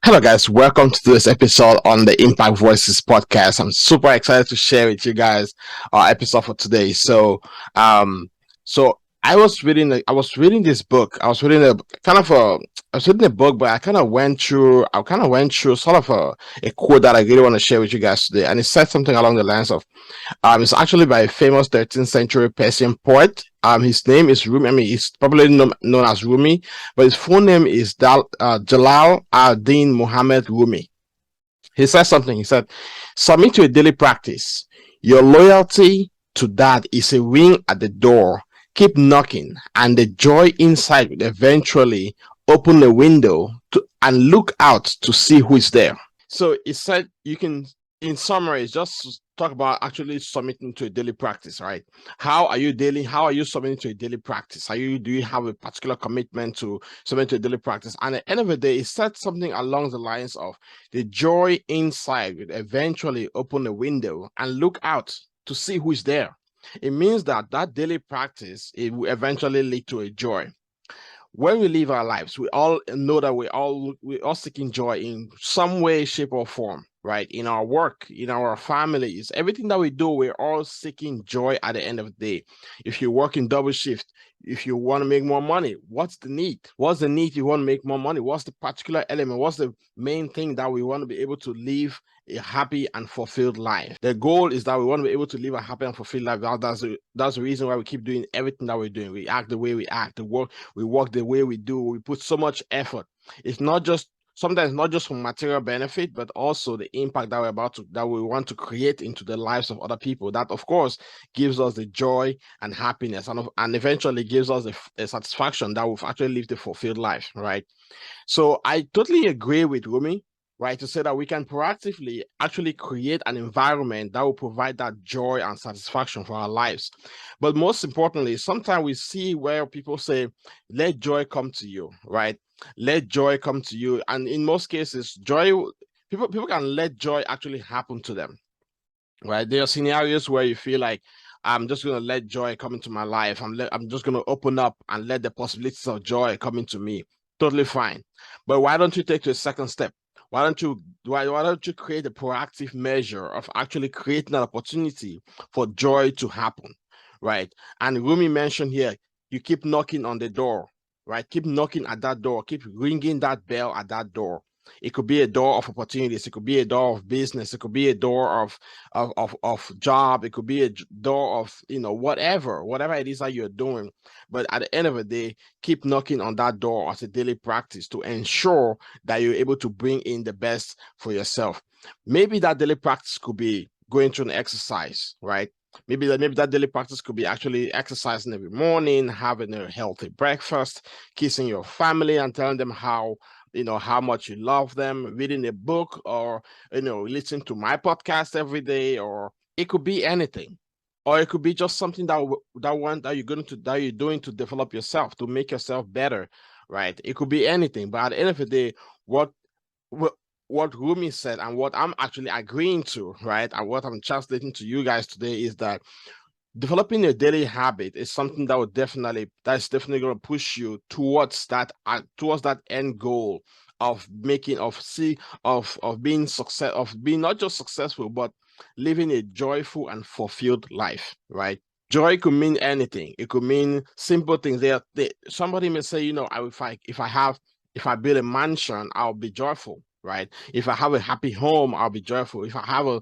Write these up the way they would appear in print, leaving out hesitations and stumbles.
Hello, guys. Welcome to this episode on the Impact Voices podcast. I'm super excited to share with you guys our episode for today. Um, so I was reading this book. I was reading a book, but I kind of went through sort of a quote that I really want to share with you guys today, and it said something along the lines of, it's actually by a famous 13th century Persian poet. His name is Rumi. I mean, he's probably known as Rumi, but his full name is Jalal ad-Din Muhammad Rumi. He said something. He said, "Submit to a daily practice. Your loyalty to that is a ring at the door. Keep knocking, and the joy inside will eventually open the window and look out to see who is there." So it said you can, in summary, just talk about actually submitting to a daily practice, right? How are you submitting to a daily practice? Do you have a particular commitment to submit to a daily practice? And at the end of the day, it said something along the lines of the joy inside will eventually open the window and look out to see who is there. It means that daily practice, it will eventually lead to a joy. When we live our lives, we all know that we're all seeking joy in some way, shape, or form, right? In our work, in our families, everything that we do, we're all seeking joy at the end of the day. If you work in double shift, if you want to make more money, what's the need? What's the need? You want to make more money? What's the particular element? What's the main thing that we want to be able to live a happy and fulfilled life? The goal is that we want to be able to live a happy and fulfilled life. That's the reason why we keep doing everything that we're doing. We act the way we act, we work the way we do. We put so much effort. It's not just sometimes not just for material benefit, but also the impact that we want to create into the lives of other people. That, of course, gives us the joy and happiness, and eventually gives us a satisfaction that we've actually lived a fulfilled life, right? So I totally agree with Rumi, right, to say that we can proactively actually create an environment that will provide that joy and satisfaction for our lives. But most importantly, sometimes we see where people say, let joy come to you, right? Let joy come to you. And in most cases, people can let joy actually happen to them, right? There are scenarios where you feel like, I'm just gonna let joy come into my life. I'm just gonna open up and let the possibilities of joy come into me. Totally fine. But why don't you take to a second step? Why don't you create a proactive measure of actually creating an opportunity for joy to happen, right? And Rumi mentioned here, you keep knocking on the door, right? Keep knocking at that door, keep ringing that bell at that door. It could be a door of opportunities. It could be a door of business. It could be a door of job. It could be a door of, whatever it is that you're doing. But at the end of the day, keep knocking on that door as a daily practice to ensure that you're able to bring in the best for yourself. Maybe that daily practice could be going through an exercise, right? Maybe that daily practice could be actually exercising every morning, having a healthy breakfast, kissing your family and telling them how much you love them, reading a book, or listening to my podcast every day, or it could be anything. Or it could be just something that you're doing to develop yourself, to make yourself better, right? It could be anything. But at the end of the day, what what what Rumi said and what I'm actually agreeing to, right, and what I'm translating to you guys today is that developing a daily habit is something that's definitely going to push you towards that end goal of making of see of being success of being not just successful but living a joyful and fulfilled life, right? Joy could mean anything. It could mean simple things. Somebody may say, if I build a mansion, I'll be joyful, right? If I have a happy home, I'll be joyful. If I'm a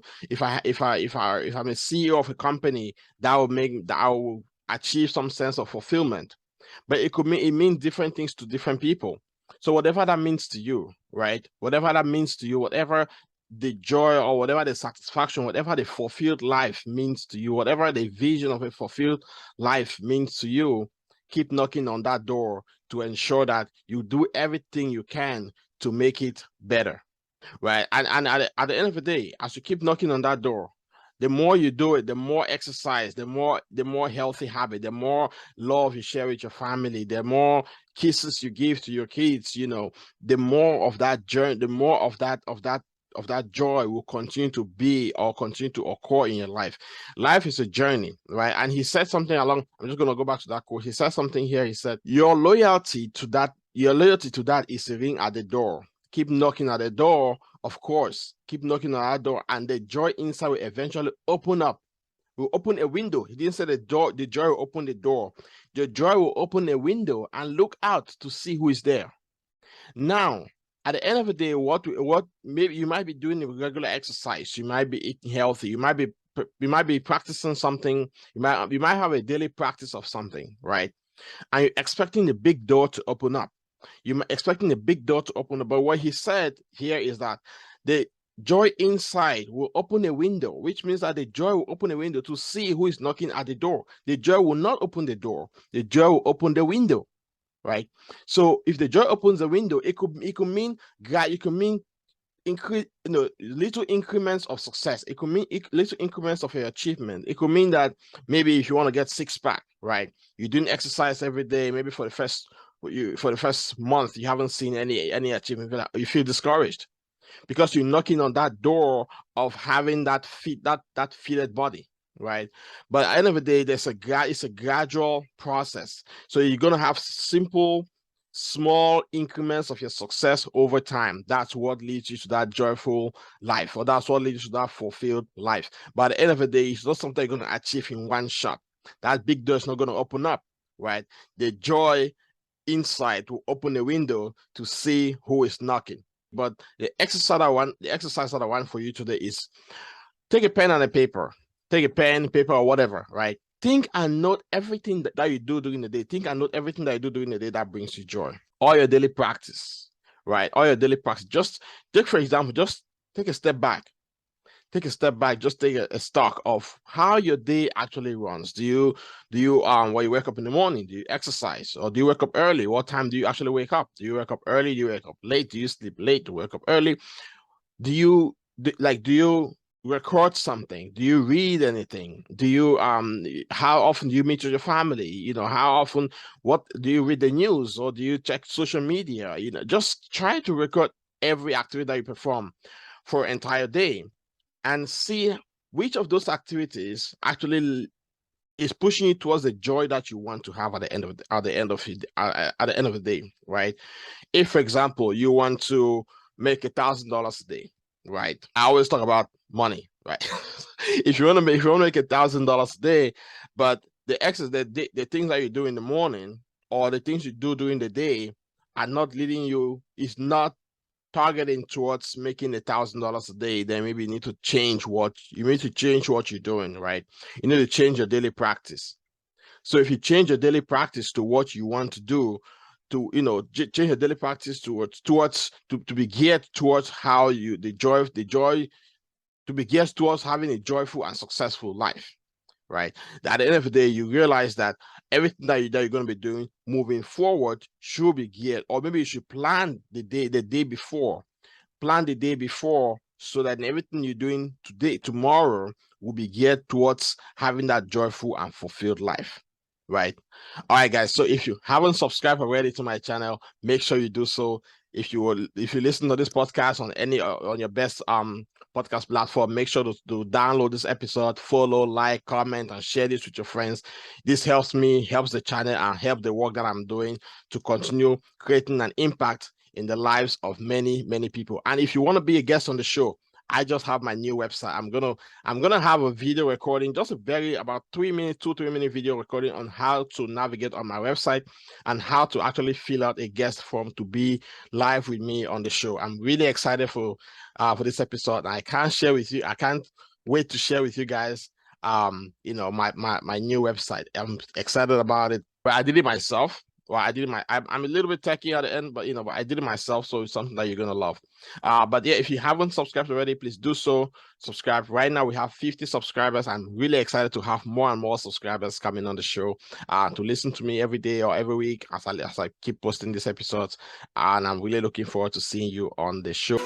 CEO of a company, that I will achieve some sense of fulfillment. But it means different things to different people. So whatever that means to you, right? Whatever that means to you, whatever the joy or whatever the satisfaction, whatever the fulfilled life means to you, whatever the vision of a fulfilled life means to you, keep knocking on that door to ensure that you do everything you can to make it better, right? And at the end of the day, as you keep knocking on that door, the more you do it, the more exercise, the more healthy habit, the more love you share with your family, the more kisses you give to your kids, the more of that journey, the more of that joy will continue to be or continue to occur in your life. Life is a journey, right? And he said something along, I'm just going to go back to that quote. He said something here. He said, your loyalty to that is a ring at the door. keep knocking at the door, of course, keep knocking on our door, and the joy inside will eventually open up. Will open a window. He didn't say the door, the joy will open the door. The joy will open a window and look out to see who is there. Now, at the end of the day, what maybe you might be doing regular exercise, you might be eating healthy, you might be practicing something, you might have a daily practice of something, right? And you're expecting the big door to open up. You're expecting the big door to open up. But what he said here is that the joy inside will open a window, which means that the joy will open a window to see who is knocking at the door. The joy will not open the door, the joy will open the window, right? So if the joy opens the window, it could mean increase, little increments of success. It could mean little increments of your achievement. It could mean that maybe if you want to get six pack, right, you're doing exercise every day. Maybe for the first month you haven't seen any achievement. You feel discouraged because you're knocking on that door of having that fitted body, right? But at the end of the day, it's a gradual process. So you're gonna have simple, small increments of your success over time. That's what leads you to that joyful life, or that's what leads you to that fulfilled life. But at the end of the day, it's not something you're gonna achieve in one shot. That big door is not gonna open up, right? The joy inside will open the window to see who is knocking. But the exercise that I want for you today is take a pen and a paper. Take a pen, paper, or whatever, right? Think and note everything that you do during the day. Think and note everything that you do during the day that brings you joy. All your daily practice, right? All your daily practice. Just take, for example, just take a step back. Just take a stock of how your day actually runs. Do you when you wake up in the morning, do you exercise, or do you wake up early? What time do you actually wake up? Do you wake up early? Do you wake up late? Do you sleep late? Do you wake up early? Do you record something? Do you read anything? How often do you meet with your family? How often, what do you read the news, or do you check social media? Just try to record every activity that you perform for an entire day, and see which of those activities actually is pushing you towards the joy that you want to have at the end of the day, right? If, for example, you want to make $1,000 a day, right? I always talk about money, right? If you want to make $1,000 a day, but the things that you do in the morning, or the things you do during the day, are not leading you, is not targeting towards making $1,000 a day, then maybe you need to change what you're doing, right? You need to change your daily practice. So if you change your daily practice to what you want to do, change your daily practice to be geared towards how you the joy to be geared towards having a joyful and successful life, right? At the end of the day, you realize that everything that you're going to be doing moving forward should be geared, or maybe you should plan the day before. Plan the day before, so that everything you're doing tomorrow, will be geared towards having that joyful and fulfilled life, right? All right, guys. So if you haven't subscribed already to my channel, make sure you do so. If you listen to this podcast on your best podcast platform, make sure to download this episode, follow, like, comment, and share this with your friends. This helps me, helps the channel, and help the work that I'm doing to continue creating an impact in the lives of many, many people. And if you want to be a guest on the show, I just have my new website. I'm gonna have a video recording, just a very about 3 minute, 2 3 minute video recording on how to navigate on my website, and how to actually fill out a guest form to be live with me on the show. I'm really excited for this episode. I can't wait to share with you guys my new website. I'm excited about it. But I did it myself. Well, I'm a little bit techy at the end, but I did it myself, so it's something that you're gonna love. But yeah, if you haven't subscribed already, please do so. Subscribe. Right now we have 50 subscribers. I'm really excited to have more and more subscribers coming on the show, to listen to me every day or every week as I keep posting these episodes. And I'm really looking forward to seeing you on the show.